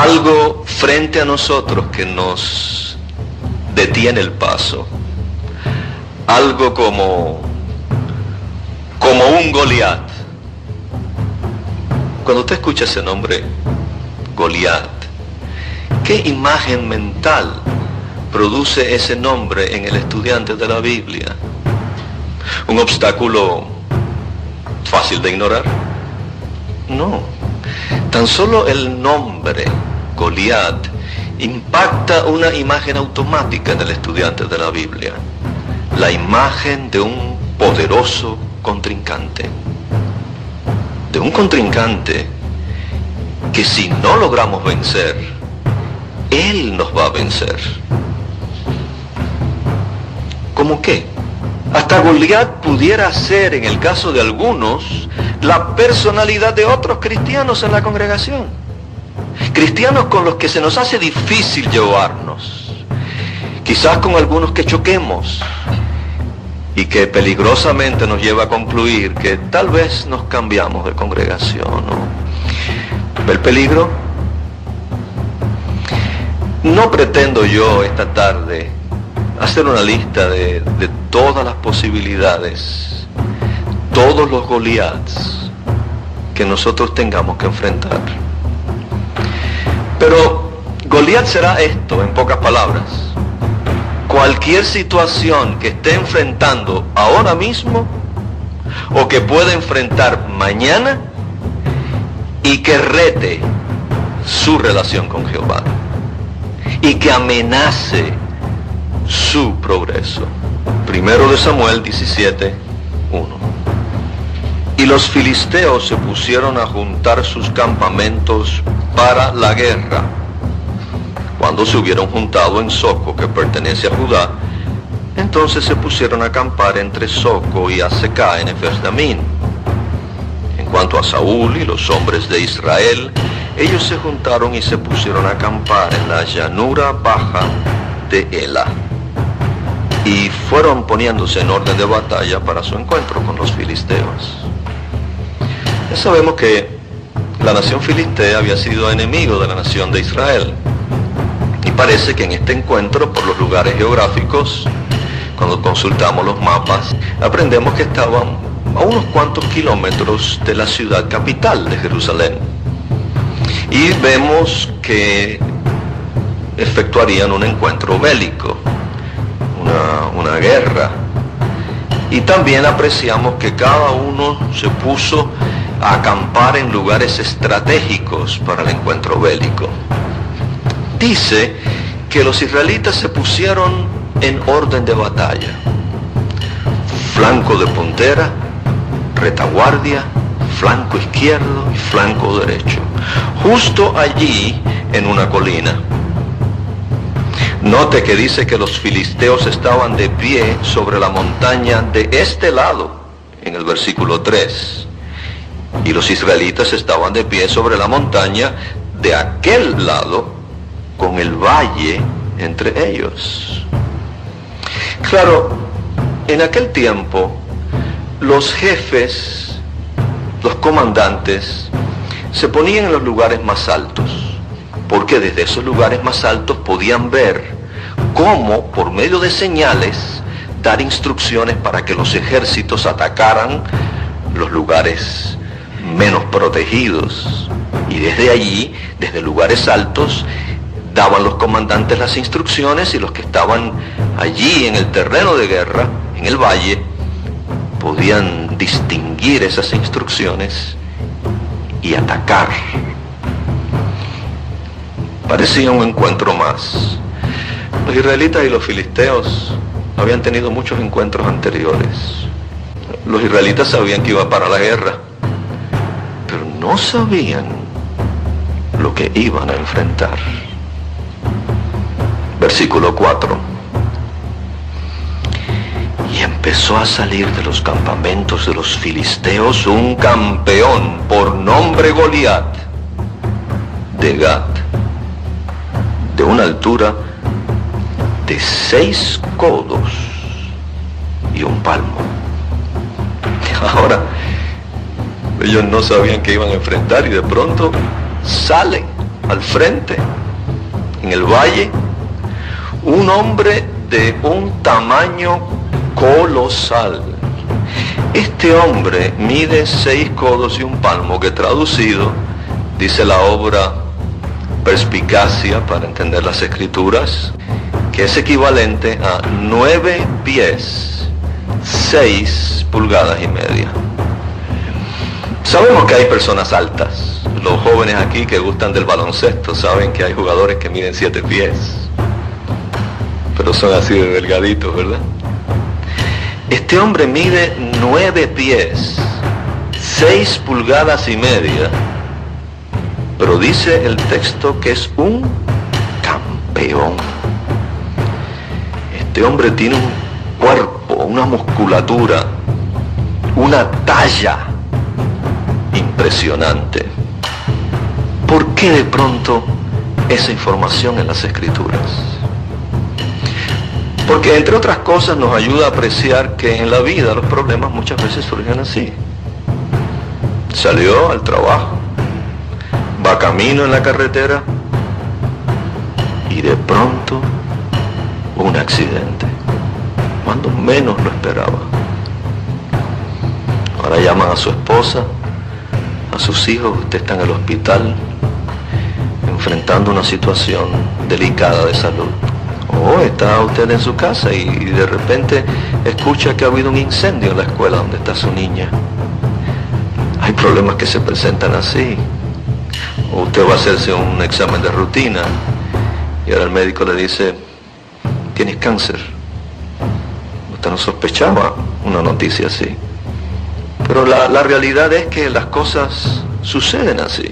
algo frente a nosotros que nos detiene el paso, algo como un Goliat. Cuando usted escucha ese nombre, Goliat, ¿qué imagen mental produce ese nombre en el estudiante de la Biblia? ¿Un obstáculo fácil de ignorar? No. Tan solo el nombre, Goliat, impacta una imagen automática en el estudiante de la Biblia. La imagen de un poderoso contrincante. De un contrincante que si no logramos vencer, él nos va a vencer. ¿Cómo qué? Hasta Goliat pudiera ser, en el caso de algunos, la personalidad de otros cristianos en la congregación. Cristianos con los que se nos hace difícil llevarnos. Quizás con algunos que choquemos y que peligrosamente nos lleva a concluir que tal vez nos cambiamos de congregación, ¿no? ¿Ve el peligro? No pretendo yo esta tarde hacer una lista de todas las posibilidades, todos los Goliats que nosotros tengamos que enfrentar. Pero Goliat será esto, en pocas palabras: cualquier situación que esté enfrentando ahora mismo o que pueda enfrentar mañana y que rete su relación con Jehová y que amenace su progreso. Primero de Samuel 17:1. Y los filisteos se pusieron a juntar sus campamentos para la guerra. Cuando se hubieron juntado en Soco, que pertenece a Judá, entonces se pusieron a acampar entre Soco y Azekah en Efes-Damín. En cuanto a Saúl y los hombres de Israel, ellos se juntaron y se pusieron a acampar en la llanura baja de Ela, y fueron poniéndose en orden de batalla para su encuentro con los filisteos. Ya sabemos que la nación filistea había sido enemigo de la nación de Israel, y parece que en este encuentro, por los lugares geográficos, cuando consultamos los mapas, aprendemos que estaban a unos cuantos kilómetros de la ciudad capital de Jerusalén, y vemos que efectuarían un encuentro bélico, una guerra. Y también apreciamos que cada uno se puso a acampar en lugares estratégicos para el encuentro bélico. Dice que los israelitas se pusieron en orden de batalla: flanco de puntera, retaguardia, flanco izquierdo y flanco derecho, justo allí en una colina. Note que dice que los filisteos estaban de pie sobre la montaña de este lado, en el versículo 3, y los israelitas estaban de pie sobre la montaña de aquel lado, con el valle entre ellos. Claro, en aquel tiempo, los jefes, los comandantes, se ponían en los lugares más altos, porque desde esos lugares más altos podían ver cómo, por medio de señales, dar instrucciones para que los ejércitos atacaran los lugares menos protegidos. Y desde allí, desde lugares altos, daban los comandantes las instrucciones, y los que estaban allí en el terreno de guerra, en el valle, podían distinguir esas instrucciones y atacar. Parecía un encuentro más. Los israelitas y los filisteos habían tenido muchos encuentros anteriores. Los israelitas sabían que iba para la guerra, pero no sabían lo que iban a enfrentar. Versículo 4. Y empezó a salir de los campamentos de los filisteos un campeón por nombre Goliat, de Gat, de una altura de 6 codos y un palmo. Ahora, ellos no sabían qué iban a enfrentar, y de pronto salen al frente, en el valle, un hombre de un tamaño colosal. Este hombre mide 6 codos y un palmo, que traducido, dice la obra Perspicacia para entender las Escrituras, que es equivalente a 9 pies, 6 pulgadas y media. Sabemos que hay personas altas. Los jóvenes aquí que gustan del baloncesto saben que hay jugadores que miden 7 pies, pero son así de delgaditos, ¿verdad? Este hombre mide 9 pies, 6 pulgadas y media, pero dice el texto que es un campeón. Este hombre tiene un cuerpo, una musculatura, una talla impresionante. ¿Por qué de pronto esa información en las Escrituras? Porque entre otras cosas nos ayuda a apreciar que en la vida los problemas muchas veces surgen así. Salió al trabajo, va camino en la carretera y de pronto un accidente, cuando menos lo esperaba. Ahora llaman a su esposa, a sus hijos, usted está en el hospital enfrentando una situación delicada de salud. O está usted en su casa y de repente escucha que ha habido un incendio en la escuela donde está su niña. Hay problemas que se presentan así. O usted va a hacerse un examen de rutina y ahora el médico le dice: tienes cáncer. Usted no sospechaba una noticia así. Pero la realidad es que las cosas suceden así.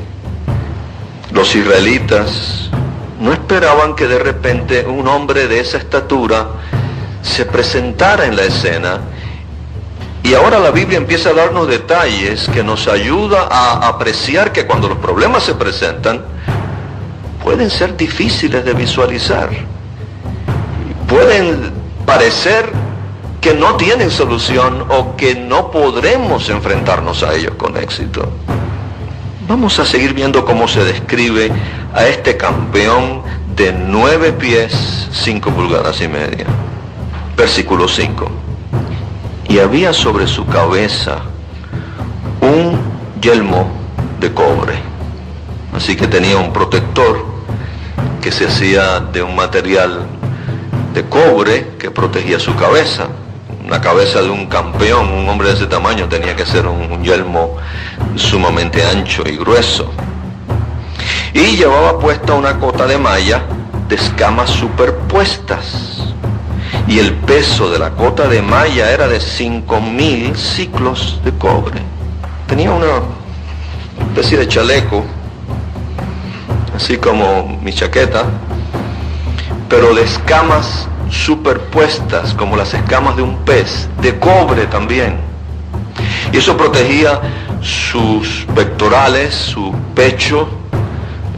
Los israelitas no esperaban que de repente un hombre de esa estatura se presentara en la escena, y ahora la Biblia empieza a darnos detalles que nos ayuda a apreciar que cuando los problemas se presentan pueden ser difíciles de visualizar, pueden parecer que no tienen solución o que no podremos enfrentarnos a ellos con éxito. Vamos a seguir viendo cómo se describe a este campeón de 9 pies, 5 pulgadas y media. Versículo 5. Y había sobre su cabeza un yelmo de cobre. Así que tenía un protector que se hacía de un material de cobre que protegía su cabeza. La cabeza de un campeón, un hombre de ese tamaño, tenía que ser un yelmo sumamente ancho y grueso. Y llevaba puesta una cota de malla de escamas superpuestas. Y el peso de la cota de malla era de 5.000 ciclos de cobre. Tenía una especie de chaleco, así como mi chaqueta, pero de escamas superpuestas, como las escamas de un pez, de cobre también. Y eso protegía sus pectorales, su pecho,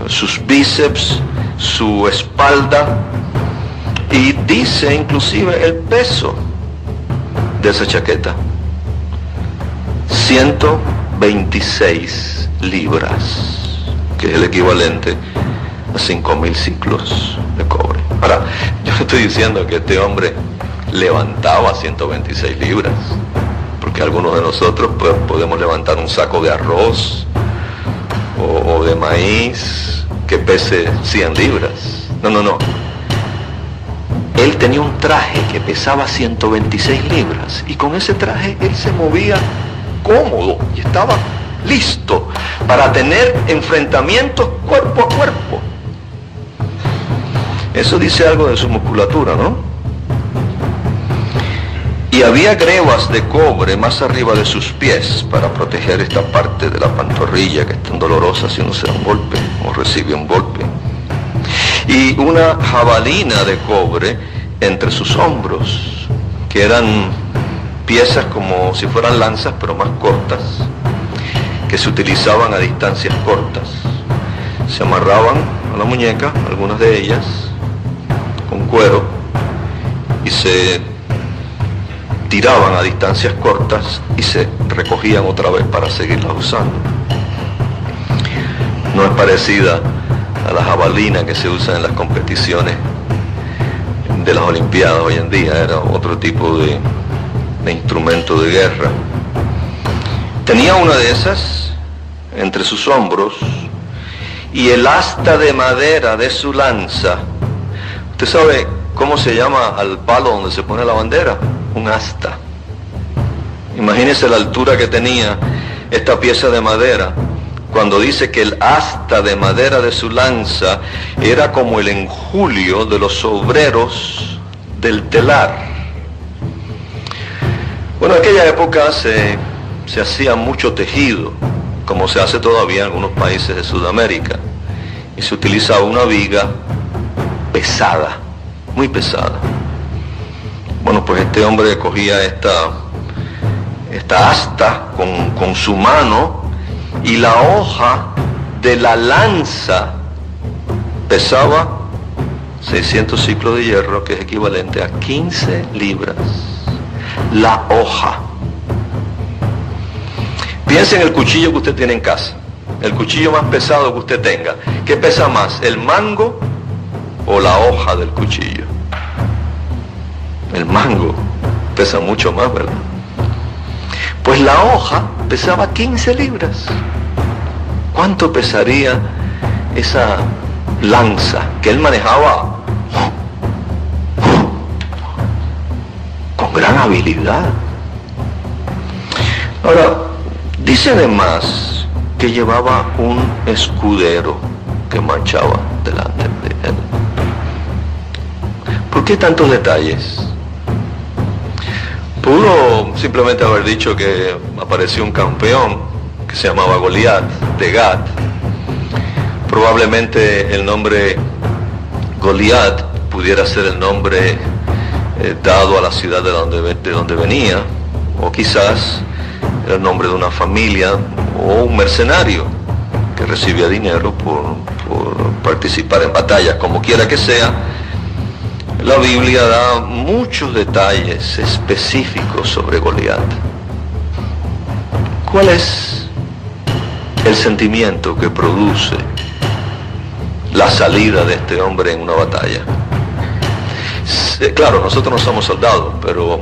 sus bíceps, su espalda, y dice inclusive el peso de esa chaqueta: 126 libras, que es el equivalente a 5.000 ciclos de cobre. Ahora, yo no estoy diciendo que este hombre levantaba 126 libras, porque algunos de nosotros podemos levantar un saco de arroz o de maíz que pese 100 libras. No. Él tenía un traje que pesaba 126 libras, y con ese traje él se movía cómodo y estaba listo para tener enfrentamientos cuerpo a cuerpo. Eso dice algo de su musculatura, ¿no? Y había grebas de cobre más arriba de sus pies para proteger esta parte de la pantorrilla que es tan dolorosa si uno se da un golpe o recibe un golpe. Y una jabalina de cobre entre sus hombros, que eran piezas como si fueran lanzas pero más cortas, que se utilizaban a distancias cortas. Se amarraban a la muñeca, algunas de ellas, con cuero, y se tiraban a distancias cortas y se recogían otra vez para seguirlas usando. No es parecida a la jabalina que se usa en las competiciones de las Olimpiadas hoy en día. Era otro tipo de instrumento de guerra. Tenía una de esas entre sus hombros y el asta de madera de su lanza. ¿Usted sabe cómo se llama al palo donde se pone la bandera? Un asta. Imagínese la altura que tenía esta pieza de madera, cuando dice que el asta de madera de su lanza era como el enjulio de los obreros del telar. Bueno, en aquella época se hacía mucho tejido, como se hace todavía en algunos países de Sudamérica, y se utilizaba una viga pesada, muy pesada. Bueno, pues este hombre cogía esta asta con su mano, y la hoja de la lanza pesaba 600 ciclos de hierro, que es equivalente a 15 libras. La hoja. Piense en el cuchillo que usted tiene en casa, el cuchillo más pesado que usted tenga. ¿Qué pesa más, el mango o la hoja del cuchillo? El mango pesa mucho más, ¿verdad? Pues la hoja pesaba 15 libras. ¿Cuánto pesaría esa lanza que él manejaba con gran habilidad? Ahora, dice además que llevaba un escudero que marchaba delante de él. ¿Por qué tantos detalles? Pudo simplemente haber dicho que apareció un campeón que se llamaba Goliat, de Gat. Probablemente el nombre Goliat pudiera ser el nombre dado a la ciudad de donde venía, o quizás era el nombre de una familia o un mercenario que recibía dinero por participar en batallas. Como quiera que sea, la Biblia da muchos detalles específicos sobre Goliat. ¿Cuál es el sentimiento que produce la salida de este hombre en una batalla? Claro, nosotros no somos soldados, pero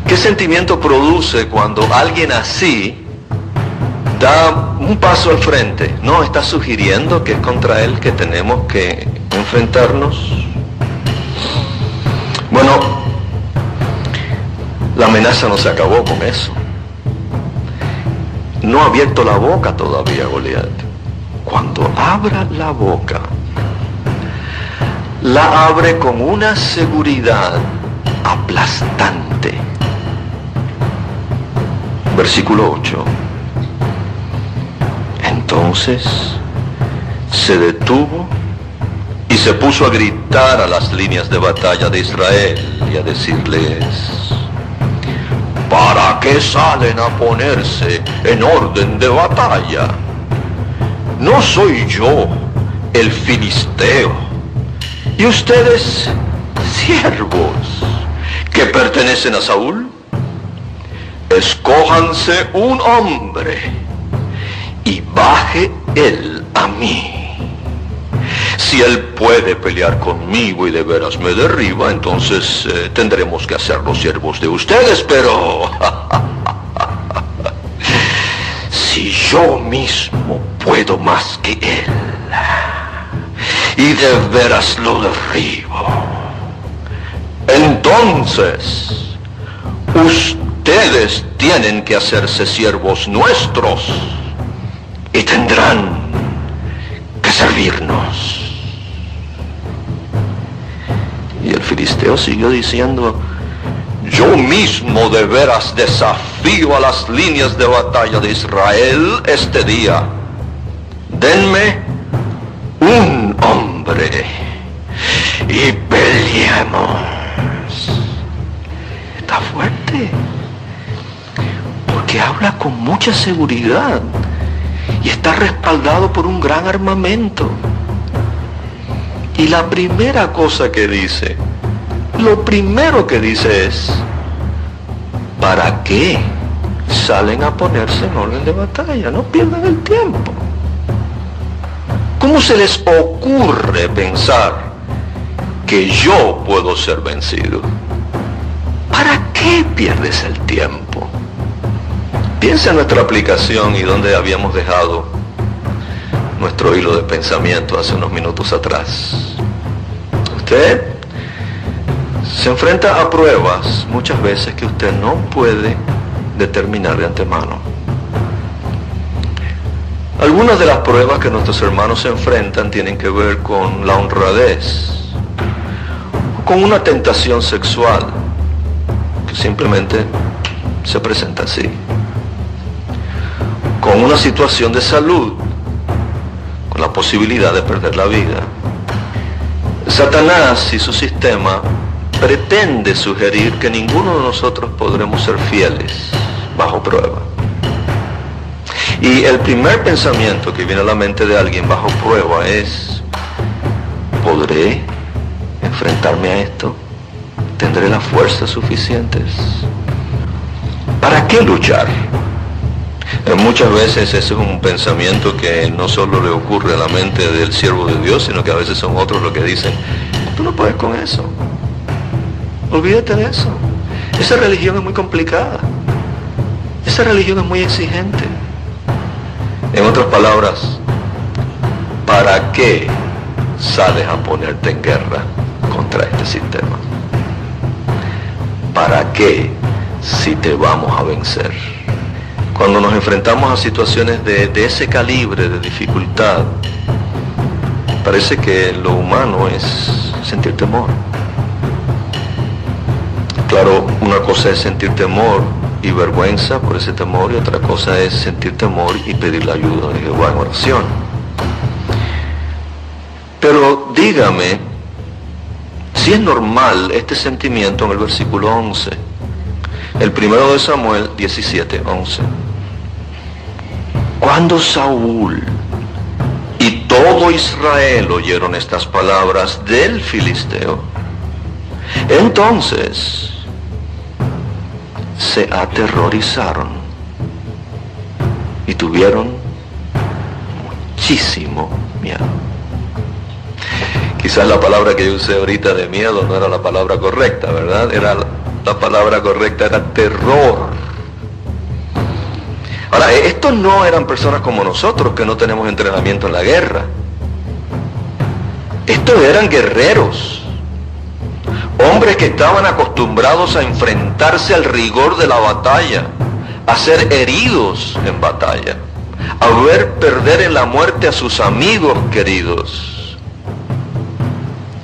¿qué sentimiento produce cuando alguien así da un paso al frente? ¿No está sugiriendo que es contra él que tenemos que enfrentarnos? Bueno, la amenaza no se acabó con eso. No ha abierto la boca todavía Goliat. Cuando abra la boca, la abre con una seguridad aplastante. Versículo 8. Entonces se detuvo y se puso a gritar a las líneas de batalla de Israel y a decirles: ¿para qué salen a ponerse en orden de batalla? ¿No soy yo el filisteo y ustedes siervos que pertenecen a Saúl? Escójanse un hombre y baje él a mí. Si él puede pelear conmigo y de veras me derriba, entonces tendremos que hacerlos siervos de ustedes, pero si yo mismo puedo más que él y de veras lo derribo, entonces ustedes tienen que hacerse siervos nuestros y tendrán que servirnos. Y el filisteo siguió diciendo: yo mismo de veras desafío a las líneas de batalla de Israel este día. Denme un hombre y peleemos. Está fuerte, porque habla con mucha seguridad y está respaldado por un gran armamento. Y la primera cosa que dice, lo primero que dice es: ¿para qué salen a ponerse en orden de batalla? No pierdan el tiempo. ¿Cómo se les ocurre pensar que yo puedo ser vencido? ¿Para qué pierdes el tiempo? Piensa en nuestra aplicación y dónde habíamos dejado nuestro hilo de pensamiento hace unos minutos atrás. Usted se enfrenta a pruebas muchas veces que usted no puede determinar de antemano. Algunas de las pruebas que nuestros hermanos se enfrentan tienen que ver con la honradez, con una tentación sexual que simplemente se presenta así, con una situación de salud, con la posibilidad de perder la vida. Satanás y su sistema pretende sugerir que ninguno de nosotros podremos ser fieles bajo prueba. Y el primer pensamiento que viene a la mente de alguien bajo prueba es: ¿podré enfrentarme a esto? ¿Tendré las fuerzas suficientes? ¿Para qué luchar? Muchas veces ese es un pensamiento que no solo le ocurre a la mente del siervo de Dios, sino que a veces son otros los que dicen: tú no puedes con eso, olvídate de eso, esa religión es muy complicada, esa religión es muy exigente. En otras palabras, ¿para qué sales a ponerte en guerra contra este sistema? ¿Para qué si te vamos a vencer? Cuando nos enfrentamos a situaciones de ese calibre de dificultad, parece que lo humano es sentir temor. Claro, una cosa es sentir temor y vergüenza por ese temor, y otra cosa es sentir temor y pedir la ayuda de Jehová en oración. Pero dígame si es normal este sentimiento en el versículo 11. El primero de Samuel 17:11. Cuando Saúl y todo Israel oyeron estas palabras del filisteo, entonces se aterrorizaron y tuvieron muchísimo miedo. Quizás la palabra que yo usé ahorita de miedo no era la palabra correcta, ¿verdad? La palabra correcta era terror. Ahora, estos no eran personas como nosotros que no tenemos entrenamiento en la guerra. Estos eran guerreros. Hombres que estaban acostumbrados a enfrentarse al rigor de la batalla, a ser heridos en batalla, a ver perder en la muerte a sus amigos queridos.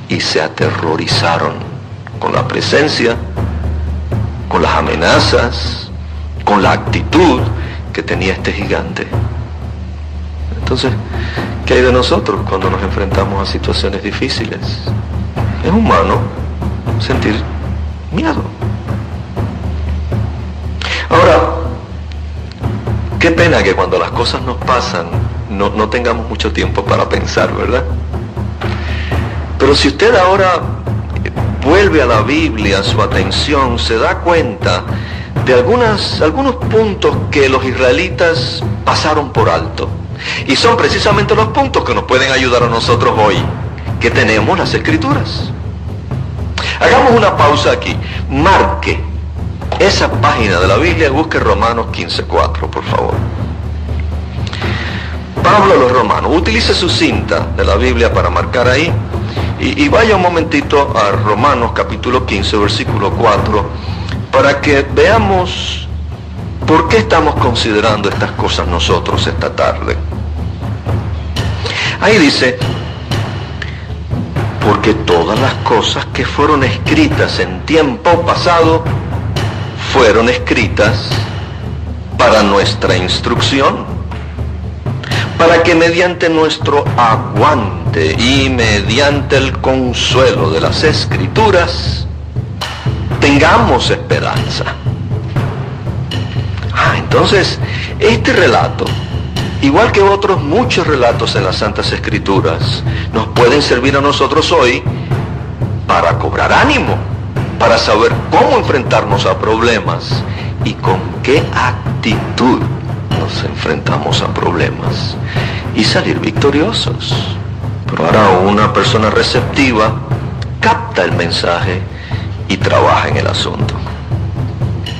Y se aterrorizaron con la presencia, con las amenazas, con la actitud que tenía este gigante. Entonces, ¿qué hay de nosotros cuando nos enfrentamos a situaciones difíciles? Es humano sentir miedo. Ahora, qué pena que cuando las cosas nos pasan no tengamos mucho tiempo para pensar, ¿verdad? Pero si usted ahora vuelve a la Biblia su atención, se da cuenta de algunos puntos que los israelitas pasaron por alto. Y son precisamente los puntos que nos pueden ayudar a nosotros hoy, que tenemos las Escrituras. Hagamos una pausa aquí. Marque esa página de la Biblia y busque Romanos 15:4, por favor. Pablo a los Romanos. Utilice su cinta de la Biblia para marcar ahí. Y vaya un momentito a Romanos capítulo 15, versículo 4, para que veamos por qué estamos considerando estas cosas nosotros esta tarde. Ahí dice: porque todas las cosas que fueron escritas en tiempo pasado fueron escritas para nuestra instrucción, para que mediante nuestro aguante y mediante el consuelo de las Escrituras tengamos esperanza. Entonces, este relato, igual que otros muchos relatos en las Santas Escrituras, nos pueden servir a nosotros hoy para cobrar ánimo, para saber cómo enfrentarnos a problemas y con qué actitud nos enfrentamos a problemas. y salir victoriosos. Pero ahora una persona receptiva capta el mensaje y trabaja en el asunto.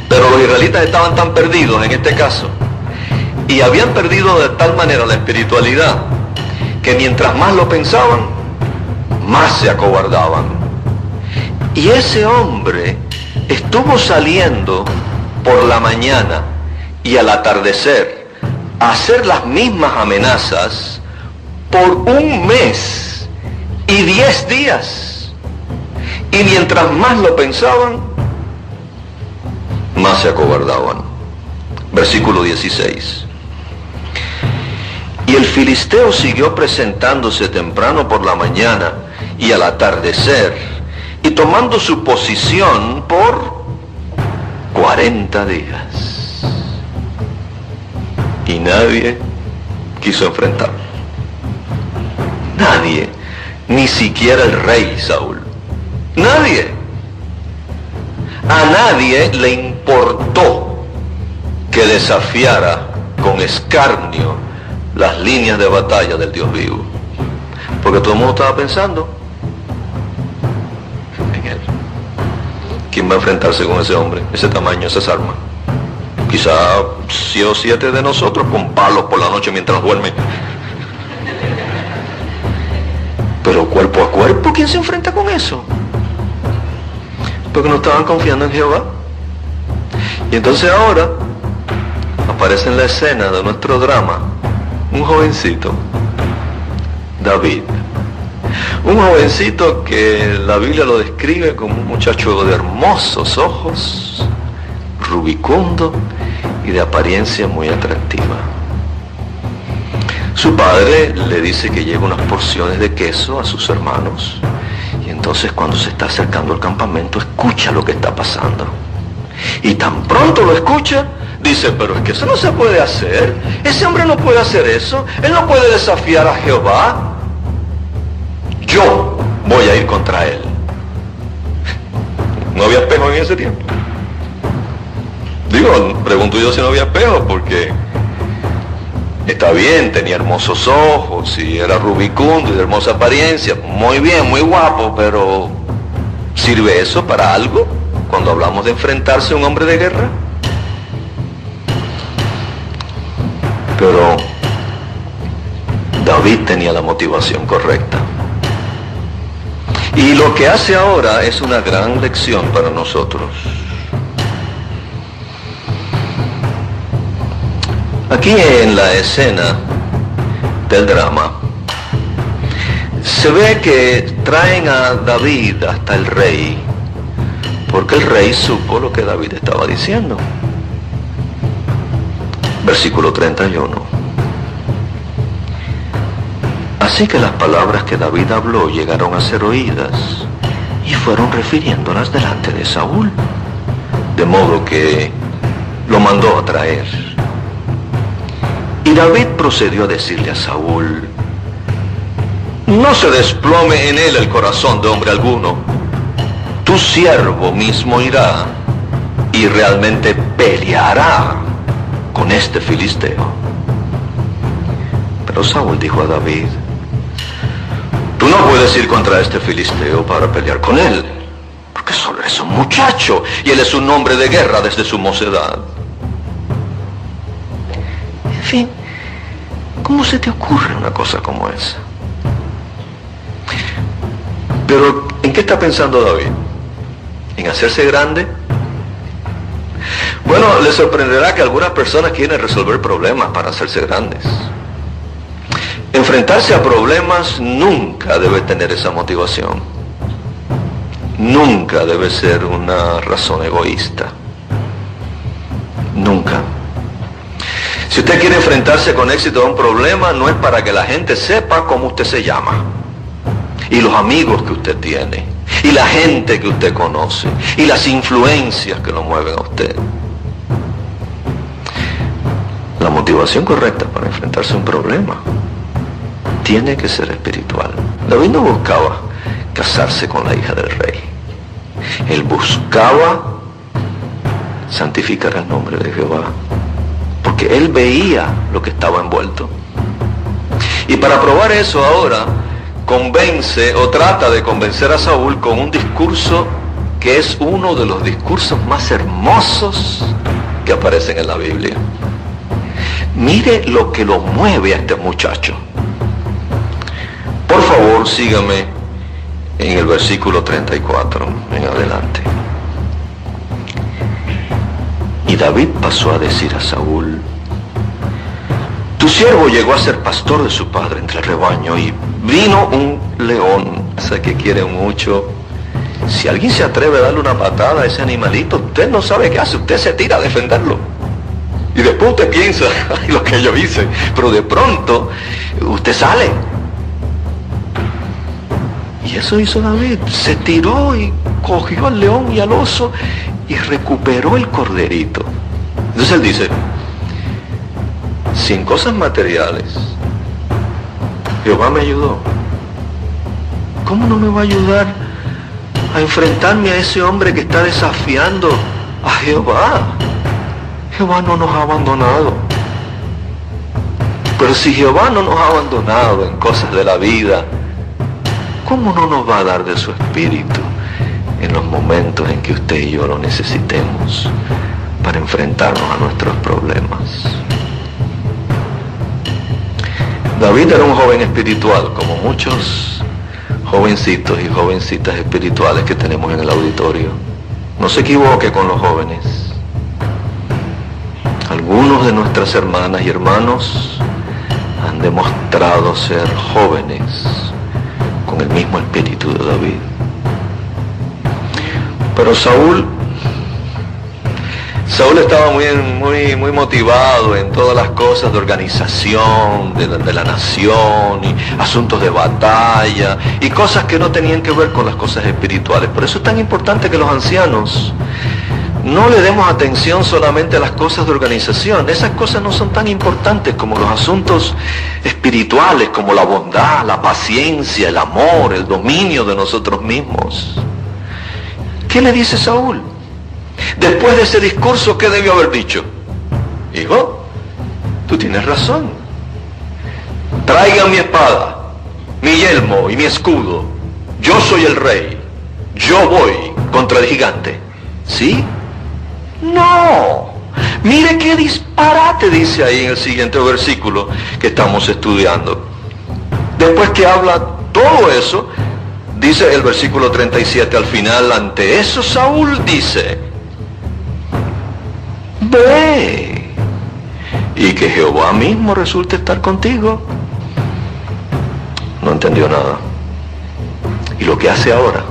Pero los israelitas estaban tan perdidos en este caso, y habían perdido de tal manera la espiritualidad, que mientras más lo pensaban, más se acobardaban. Y ese hombre estuvo saliendo por la mañana y al atardecer a hacer las mismas amenazas por 1 mes y 10 días. Y mientras más lo pensaban, más se acobardaban. Versículo 16. Y el filisteo siguió presentándose temprano por la mañana y al atardecer, y tomando su posición por 40 días. Y nadie quiso enfrentarlo. Nadie, ni siquiera el rey Saúl. Nadie. A nadie le importó que desafiara con escarnio las líneas de batalla del Dios vivo, porque todo el mundo estaba pensando en él. ¿Quién va a enfrentarse con ese hombre, ese tamaño, esas armas? Quizá 6 o 7 de nosotros con palos por la noche mientras duermen. Pero cuerpo a cuerpo, ¿quién se enfrenta con eso? Porque no estaban confiando en Jehová. Y entonces ahora aparece en la escena de nuestro drama un jovencito, David. Un jovencito que la Biblia lo describe como un muchacho de hermosos ojos, rubicundo y de apariencia muy atractiva. Su padre le dice que lleve unas porciones de queso a sus hermanos, y entonces cuando se está acercando al campamento escucha lo que está pasando. Y tan pronto lo escucha, dice, pero es que eso no se puede hacer. Ese hombre no puede hacer eso. Él no puede desafiar a Jehová. Yo voy a ir contra él. No había espejo en ese tiempo. Digo, pregunto yo si no había espejo, porque está bien, tenía hermosos ojos y era rubicundo y de hermosa apariencia. Muy bien, muy guapo, pero ¿sirve eso para algo cuando hablamos de enfrentarse a un hombre de guerra? Pero David tenía la motivación correcta. Y lo que hace ahora es una gran lección para nosotros. Aquí en la escena del drama, se ve que traen a David hasta el rey, porque el rey supo lo que David estaba diciendo. Versículo 31. Así que las palabras que David habló llegaron a ser oídas y fueron refiriéndolas delante de Saúl, de modo que lo mandó a traer. Y David procedió a decirle a Saúl: no se desplome en él el corazón de hombre alguno. Tu siervo mismo irá y realmente peleará con este filisteo. Pero Saúl dijo a David: tú no puedes ir contra este filisteo para pelear con él, porque solo es un muchacho y él es un hombre de guerra desde su mocedad. En fin, ¿cómo se te ocurre una cosa como esa? Pero, ¿en qué está pensando David? ¿En hacerse grande? Bueno, le sorprenderá que algunas personas quieren resolver problemas para hacerse grandes. Enfrentarse a problemas nunca debe tener esa motivación. Nunca debe ser una razón egoísta. Nunca. Si usted quiere enfrentarse con éxito a un problema, no es para que la gente sepa cómo usted se llama, y los amigos que usted tiene, y la gente que usted conoce, y las influencias que lo mueven a usted. La motivación correcta para enfrentarse a un problema tiene que ser espiritual. David no buscaba casarse con la hija del rey. Él buscaba santificar el nombre de Jehová, porque él veía lo que estaba envuelto. Y para probar eso ahora, convence o trata de convencer a Saúl con un discurso que es uno de los discursos más hermosos que aparecen en la Biblia. Mire lo que lo mueve a este muchacho. Por favor, sígame en el versículo 34 en adelante. Y David pasó a decir a Saúl: tu siervo llegó a ser pastor de su padre entre el rebaño, y vino un león. Sé que quiere mucho. Si alguien se atreve a darle una patada a ese animalito, usted no sabe qué hace, usted se tira a defenderlo. Y después usted piensa, ay, lo que yo hice, pero de pronto usted sale. Y eso hizo David, se tiró y cogió al león y al oso y recuperó el corderito. Entonces él dice, sin cosas materiales, Jehová me ayudó. ¿Cómo no me va a ayudar a enfrentarme a ese hombre que está desafiando a Jehová? Jehová no nos ha abandonado. Pero si Jehová no nos ha abandonado en cosas de la vida, ¿cómo no nos va a dar de su espíritu en los momentos en que usted y yo lo necesitemos para enfrentarnos a nuestros problemas? David era un joven espiritual, como muchos jovencitos y jovencitas espirituales que tenemos en el auditorio. No se equivoque con los jóvenes. Algunos de nuestras hermanas y hermanos han demostrado ser jóvenes con el mismo espíritu de David. Pero Saúl estaba muy motivado en todas las cosas de organización de la nación y asuntos de batalla y cosas que no tenían que ver con las cosas espirituales. Por eso es tan importante que los ancianos no le demos atención solamente a las cosas de organización. Esas cosas no son tan importantes como los asuntos espirituales, como la bondad, la paciencia, el amor, el dominio de nosotros mismos. ¿Qué le dice Saúl? Después de ese discurso, ¿qué debió haber dicho? Hijo, tú tienes razón. Traigan mi espada, mi yelmo y mi escudo. Yo soy el rey. Yo voy contra el gigante. ¿Sí? No. Mire qué disparate dice ahí en el siguiente versículo que estamos estudiando. Después que habla todo eso, dice el versículo 37 al final, ante eso Saúl dice, ve, y que Jehová mismo resulte estar contigo. No entendió nada. Y lo que hace ahora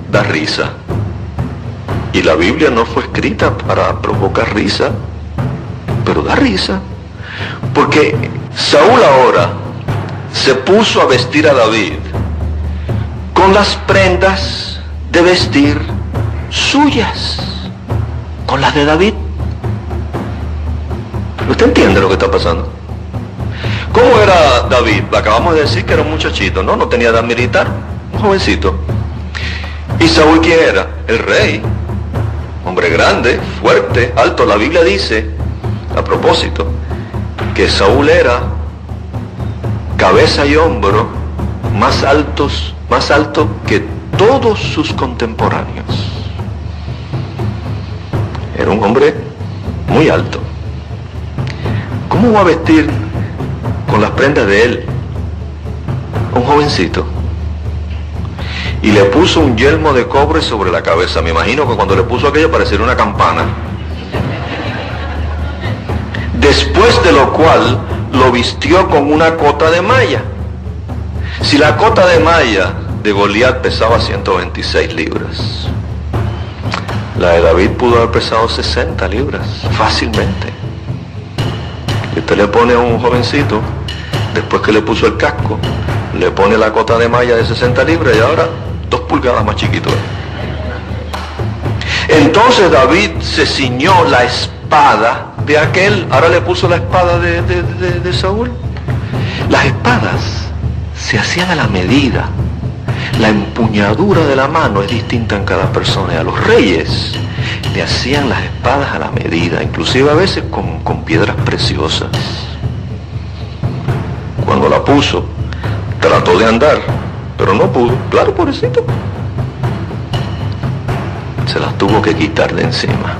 da risa. Y la Biblia no fue escrita para provocar risa, pero da risa. Porque Saúl ahora se puso a vestir a David con las prendas de vestir suyas, con las de David. ¿Usted entiende lo que está pasando? ¿Cómo era David? Acabamos de decir que era un muchachito, ¿no? No tenía edad militar, un jovencito. ¿Y Saúl quién era? El rey. Hombre grande, fuerte, alto. La Biblia dice, a propósito, que Saúl era cabeza y hombro más alto que todos sus contemporáneos. Era un hombre muy alto. ¿Cómo va a vestir con las prendas de él un jovencito? Y le puso un yelmo de cobre sobre la cabeza. Me imagino que cuando le puso aquello parecía una campana. Después de lo cual lo vistió con una cota de malla. Si la cota de malla de Goliat pesaba 126 libras, la de David pudo haber pesado 60 libras, fácilmente. Y usted le pone a un jovencito, después que le puso el casco, le pone la cota de malla de 60 libras y ahora 2 pulgadas más chiquito. Entonces David se ciñó la espada de aquel, ahora le puso la espada de Saúl. Las espadas se hacían a la medida. La empuñadura de la mano es distinta en cada persona. Y a los reyes le hacían las espadas a la medida, inclusive a veces con piedras preciosas. Cuando la puso, trató de andar, pero no pudo. Claro, pobrecito. Se las tuvo que quitar de encima.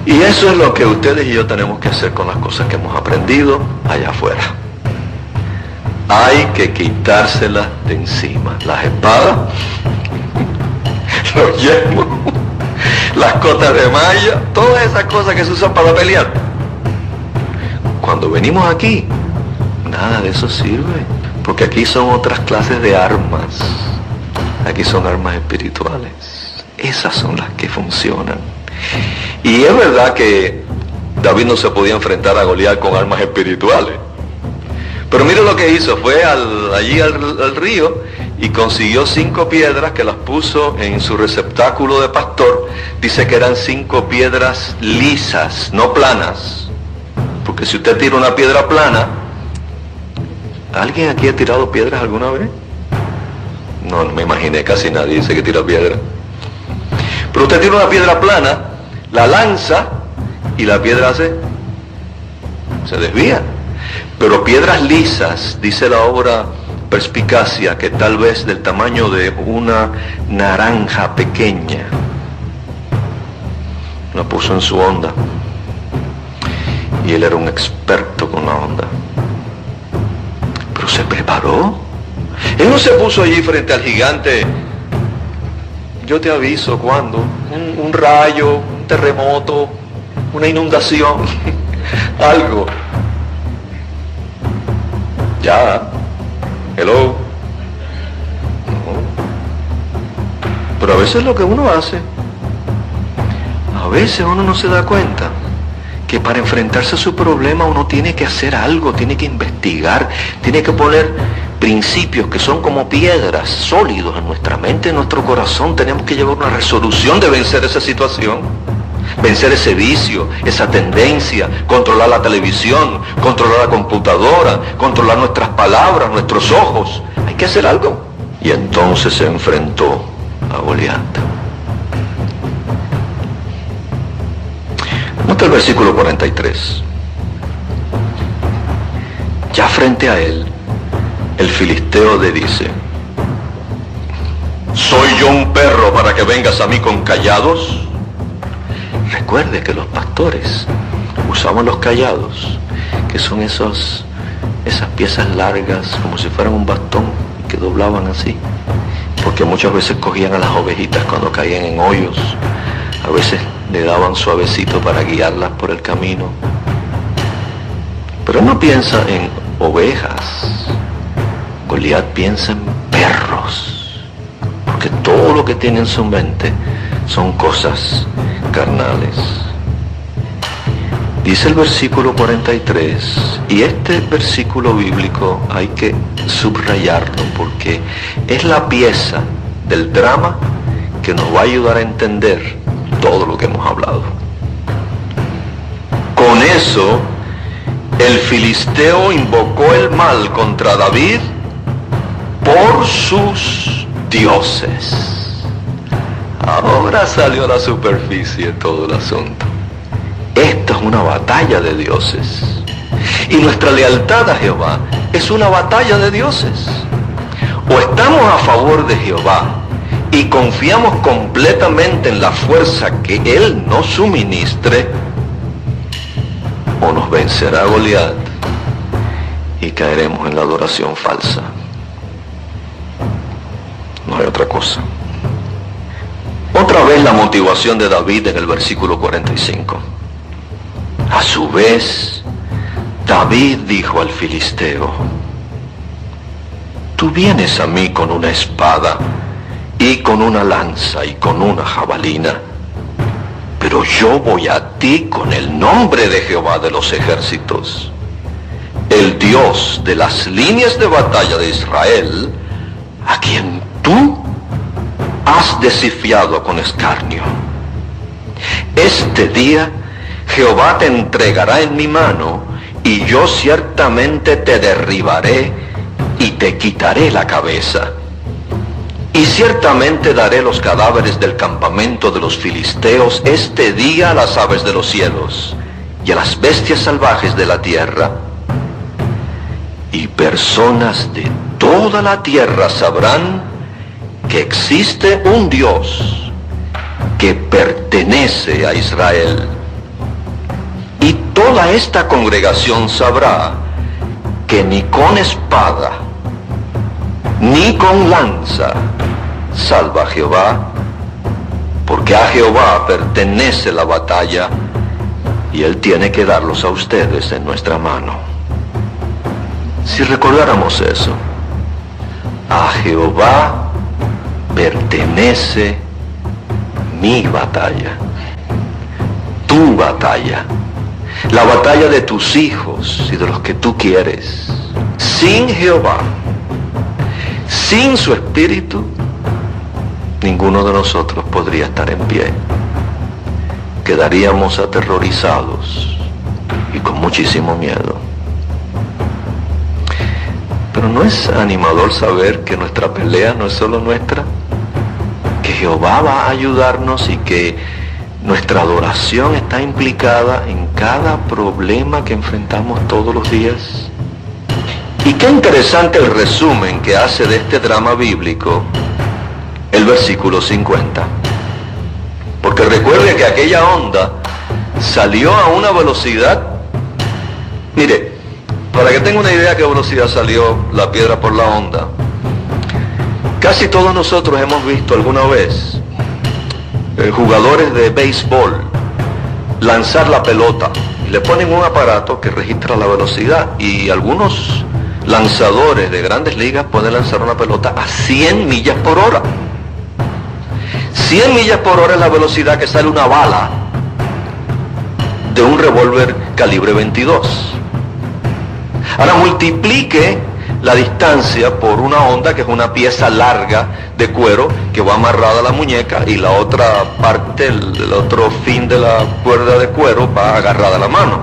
Y eso es lo que ustedes y yo tenemos que hacer con las cosas que hemos aprendido allá afuera. Hay que quitárselas de encima. Las espadas, los yelmos, las cotas de malla, todas esas cosas que se usan para pelear. Cuando venimos aquí, nada de eso sirve, porque aquí son otras clases de armas. Aquí son armas espirituales. Esas son las que funcionan. Y es verdad que David no se podía enfrentar a Goliat con armas espirituales. Pero mire lo que hizo, fue allí al río y consiguió 5 piedras que las puso en su receptáculo de pastor. Dice que eran 5 piedras lisas, no planas. Porque si usted tira una piedra plana, ¿alguien aquí ha tirado piedras alguna vez? No me imaginé, casi nadie dice que tira piedra. Pero usted tira una piedra plana, la lanza y la piedra se desvía. Pero piedras lisas, dice la obra Perspicacia, que tal vez del tamaño de una naranja pequeña, la puso en su onda. Y él era un experto con la onda. Pero se preparó. Él no se puso allí frente al gigante. Yo te aviso cuando. Un rayo, un terremoto, una inundación, algo. Ya. Hello. No. Pero a veces lo que uno hace, a veces uno no se da cuenta que para enfrentarse a su problema uno tiene que hacer algo, tiene que investigar, tiene que poner principios que son como piedras, sólidos en nuestra mente, en nuestro corazón. Tenemos que llevar una resolución de vencer esa situación, vencer ese vicio, esa tendencia, controlar la televisión, controlar la computadora, controlar nuestras palabras, nuestros ojos. Hay que hacer algo. Y entonces se enfrentó a Goliat. Nota el versículo 43. Ya frente a él, el filisteo le dice: ¿soy yo un perro para que vengas a mí con callados? Recuerde que los pastores usaban los callados, que son esas piezas largas, como si fueran un bastón, que doblaban así, porque muchas veces cogían a las ovejitas cuando caían en hoyos, a veces le daban suavecito para guiarlas por el camino. Pero no piensa en ovejas. Goliat piensa en perros, porque todo lo que tiene en su mente son cosas carnales. Dice el versículo 43, y este versículo bíblico hay que subrayarlo porque es la pieza del drama que nos va a ayudar a entender todo lo que hemos hablado. Con eso, el filisteo invocó el mal contra David por sus dioses. Ahora salió a la superficie todo el asunto. Esta es una batalla de dioses. Y nuestra lealtad a Jehová es una batalla de dioses. O estamos a favor de Jehová y confiamos completamente en la fuerza que Él nos suministre, o nos vencerá Goliat y caeremos en la adoración falsa. No hay otra cosa. Otra vez la motivación de David en el versículo 45. A su vez, David dijo al filisteo: tú vienes a mí con una espada y con una lanza y con una jabalina, pero yo voy a ti con el nombre de Jehová de los ejércitos, el Dios de las líneas de batalla de Israel, a quien tú has desafiado con escarnio. Este día Jehová te entregará en mi mano, y yo ciertamente te derribaré y te quitaré la cabeza. Y ciertamente daré los cadáveres del campamento de los filisteos este día a las aves de los cielos y a las bestias salvajes de la tierra. Y personas de toda la tierra sabrán que existe un Dios que pertenece a Israel. Y toda esta congregación sabrá que ni con espada, ni con lanza salva a Jehová, porque a Jehová pertenece la batalla y Él tiene que darlos a ustedes en nuestra mano. Si recordáramos eso, a Jehová pertenece mi batalla, tu batalla, la batalla de tus hijos y de los que tú quieres. Sin Jehová, sin su espíritu, ninguno de nosotros podría estar en pie. Quedaríamos aterrorizados y con muchísimo miedo. Pero ¿no es animador saber que nuestra pelea no es solo nuestra? Que Jehová va a ayudarnos y que nuestra adoración está implicada en cada problema que enfrentamos todos los días. Y qué interesante el resumen que hace de este drama bíblico el versículo 50. Porque recuerde que aquella onda salió a una velocidad, mire, para que tenga una idea a qué velocidad salió la piedra por la onda, casi todos nosotros hemos visto alguna vez jugadores de béisbol lanzar la pelota. Le ponen un aparato que registra la velocidad y algunos lanzadores de grandes ligas pueden lanzar una pelota a 100 millas por hora. 100 millas por hora es la velocidad que sale una bala de un revólver calibre 22. Ahora multiplique la distancia por una onda, que es una pieza larga de cuero que va amarrada a la muñeca y la otra parte, el otro fin de la cuerda de cuero va agarrada a la mano.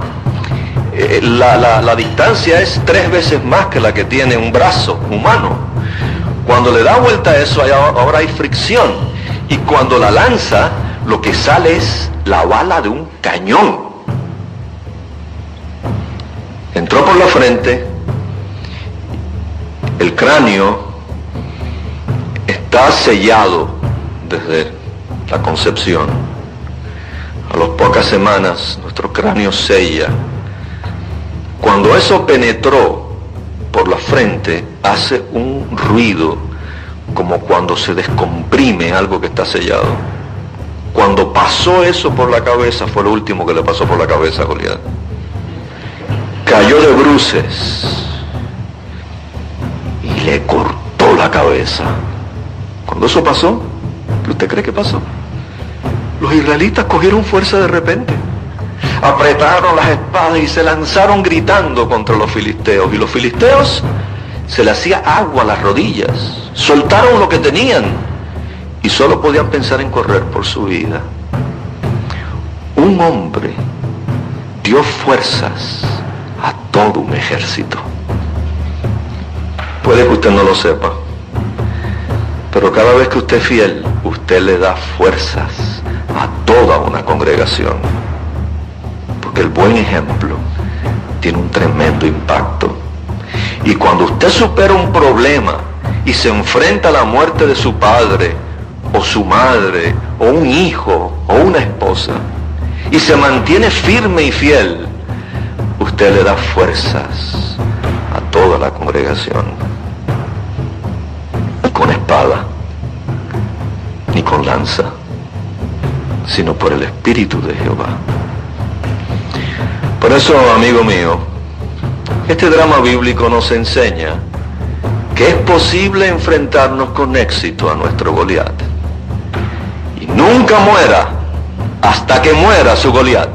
La distancia es 3 veces más que la que tiene un brazo humano. Cuando le da vuelta a eso, ahora hay fricción. Y cuando la lanza, lo que sale es la bala de un cañón. Entró por la frente, el cráneo está sellado desde la concepción. A las pocas semanas, nuestro cráneo sella. Cuando eso penetró por la frente, hace un ruido como cuando se descomprime algo que está sellado. Cuando pasó eso por la cabeza, fue lo último que le pasó por la cabeza a Goliat. Cayó de bruces y le cortó la cabeza. Cuando eso pasó, ¿qué usted cree que pasó? Los israelitas cogieron fuerza de repente, apretaron las espadas y se lanzaron gritando contra los filisteos. Y los filisteos se le hacía agua a las rodillas, soltaron lo que tenían y solo podían pensar en correr por su vida. Un hombre dio fuerzas a todo un ejército. Puede que usted no lo sepa, pero cada vez que usted es fiel, usted le da fuerzas a toda una congregación, porque el buen ejemplo tiene un tremendo impacto. Y cuando usted supera un problema y se enfrenta a la muerte de su padre o su madre o un hijo o una esposa y se mantiene firme y fiel, usted le da fuerzas a toda la congregación. Ni con espada, ni con lanza, sino por el Espíritu de Jehová. Por eso, amigo mío, este drama bíblico nos enseña que es posible enfrentarnos con éxito a nuestro Goliat. Y nunca muera hasta que muera su Goliat.